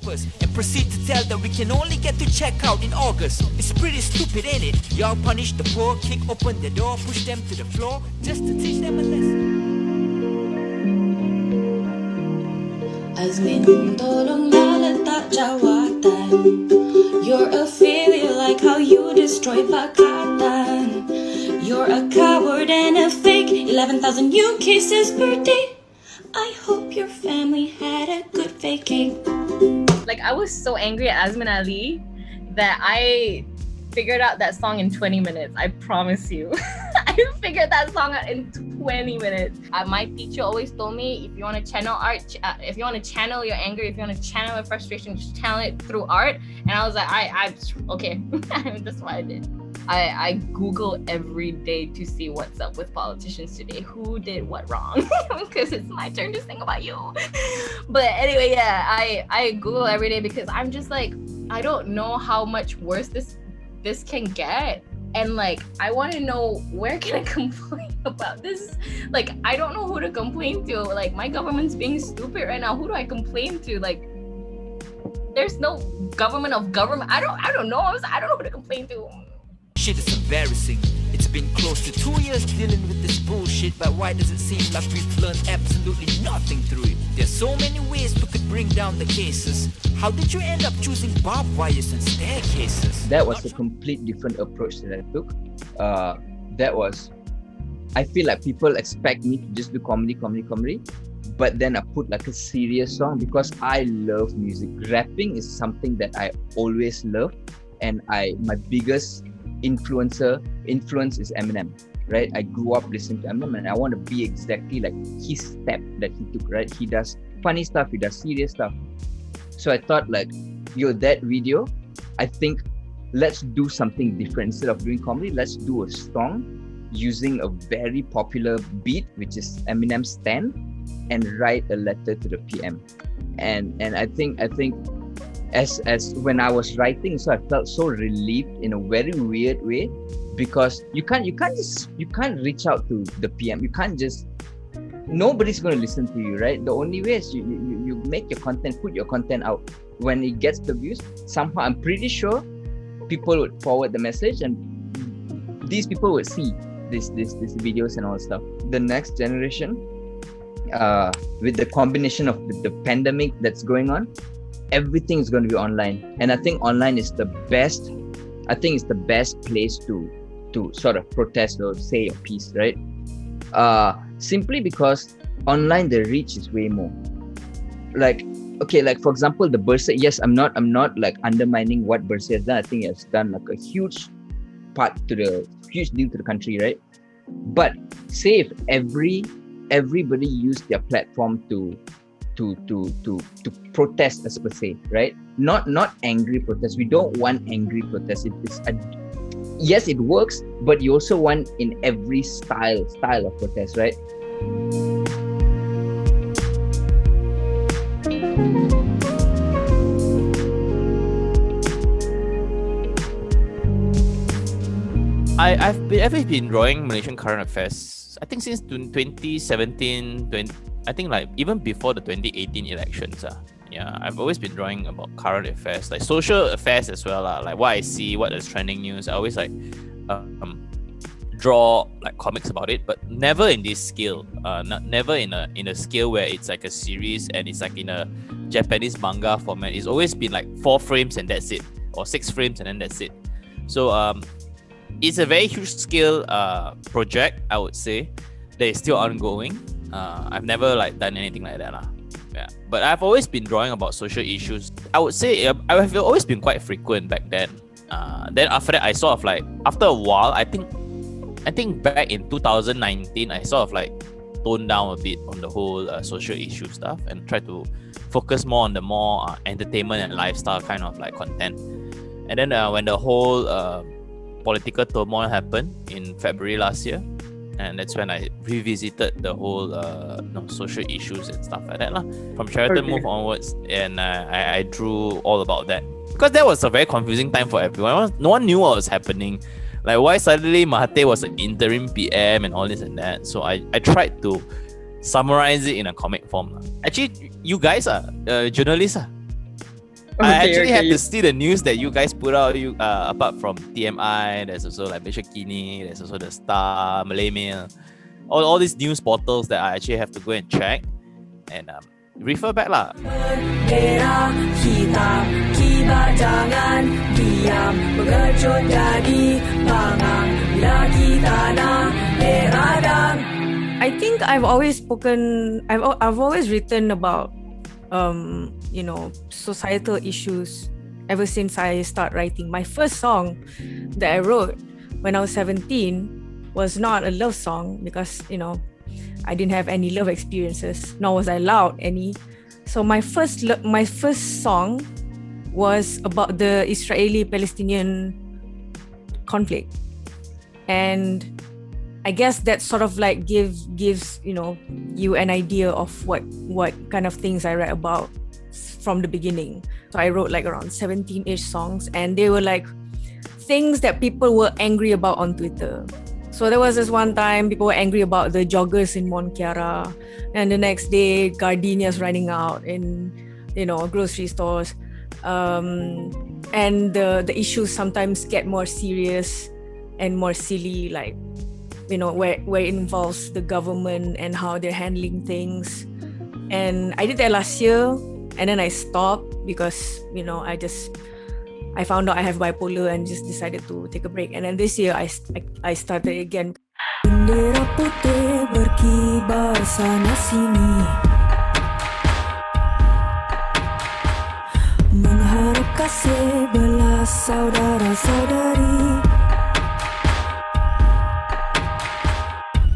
first and proceed to tell that we can only get to check out in August. It's pretty stupid, ain't it? Y'all punish the poor, kick open the door, push them to the floor just to teach them a lesson. Azmin, tolong letak jawatan. You're a failure like how you destroyed Pakatan. You're a coward and a fake. 11,000 new cases per day. I hope your family had a good vacay. Like, I was so angry at Azmin Ali that I figured out that song in 20 minutes. I promise you. I figured that song out in 20 minutes. My teacher always told me, if you want to channel art, if you want to channel your anger, if you want to channel your frustration, just channel it through art. And I was like, okay. That's what I did. I Google every day to see what's up with politicians today. Who did what wrong? Because it's my turn to sing about you. But anyway, yeah, I Google every day because I'm just like, I don't know how much worse this can get. And like, I want to know, where can I complain about this? Like, I don't know who to complain to. Like, my government's being stupid right now. Who do I complain to? Like, there's no government of government. I don't know. I don't know who to complain to. Shit is embarrassing. It's been close to 2 years dealing with this bullshit, but why does it seem like we've learned absolutely nothing through it? There's so many ways we could bring down the cases. How did you end up choosing barbed wires and staircases? That was a complete different approach that I took. I feel like people expect me to just do comedy, but then I put like a serious song because I love music. Rapping is something that I always love, and my biggest influence is Eminem, right? I grew up listening to Eminem and I want to be exactly like his step that he took, right? He does funny stuff, he does serious stuff. So I thought like, that video, I think let's do something different. Instead of doing comedy, let's do a song using a very popular beat, which is Eminem's Stand, and write a letter to the PM. And I think as when I was writing, so I felt so relieved in a very weird way, because you can't reach out to the PM. You can't just, nobody's going to listen to you, right? The only way is you make your content, put your content out. When it gets the views, somehow I'm pretty sure people would forward the message, and these people would see these videos and all that stuff. The next generation, with the combination of the pandemic that's going on, everything is going to be online, and I think online is the best. I think it's the best place to sort of protest or say your piece, right? Simply because online the reach is way more. Like, okay, like for example, the Bursa. Yes, I'm not like undermining what Bursa has done. I think it has done like a huge deal to the country, right? But say if everybody used their platform to protest as per se, right? Not angry protest. We don't want angry protest. Yes, it works, but you also want in every style of protest, right? I've been drawing Malaysian current affairs, I think since 2017, I think like even before the 2018 elections. Yeah, I've always been drawing about current affairs, like social affairs as well. Like what I see, what is trending news. I always like draw like comics about it, but never in this scale. Never in a scale where it's like a series and it's like in a Japanese manga format. It's always been like 4 frames and that's it, or 6 frames and then that's it. So it's a very huge scale project, I would say, that is still ongoing. I've never like done anything like that. Yeah. But I've always been drawing about social issues. I would say I have always been quite frequent back then. Then after that, I sort of like, after a while, I think back in 2019, I sort of like toned down a bit on the whole social issue stuff and tried to focus more on the more entertainment and lifestyle kind of like content. And then when the whole political turmoil happened in February last year, and that's when I revisited the whole social issues and stuff like that from Sheraton Move onwards, and I drew all about that, because that was a very confusing time for everyone. No one knew what was happening, like why suddenly Mahathir was an interim PM and all this and that. So I tried to summarize it in a comic form. Actually, you guys are journalists. I actually have to see the news that you guys put out. You apart from TMI, there's also like Malaysia Kini, there's also the Star, Malay Mail, all these news portals that I actually have to go and check and refer back lah. Merah, hitam, kibat jangan diam, berkejut jadi pangang bila kita nak beradang. I think I've always written about societal issues ever since I start writing. My first song that I wrote when I was 17 was not a love song because I didn't have any love experiences, nor was I allowed any. So my first song was about the Israeli-Palestinian conflict, and I guess that sort of like gives you an idea of what kind of things I write about from the beginning. So I wrote like around 17-ish songs, and they were like things that people were angry about on Twitter. So there was this one time people were angry about the joggers in Mont Kiara, and the next day gardenias running out in grocery stores, and the issues sometimes get more serious and more silly, like where it involves the government and how they're handling things. And I did that last year, and then I stopped because I found out I have bipolar and just decided to take a break. And then this year I started again. Bendera putih berkibar sana sini, mengharap kasih belas saudara-saudari,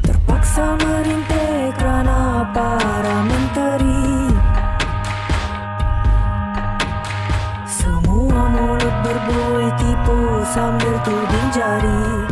terpaksa merintih kerana para menteri. Semua mulut berbuih tipu sambil tuding jari.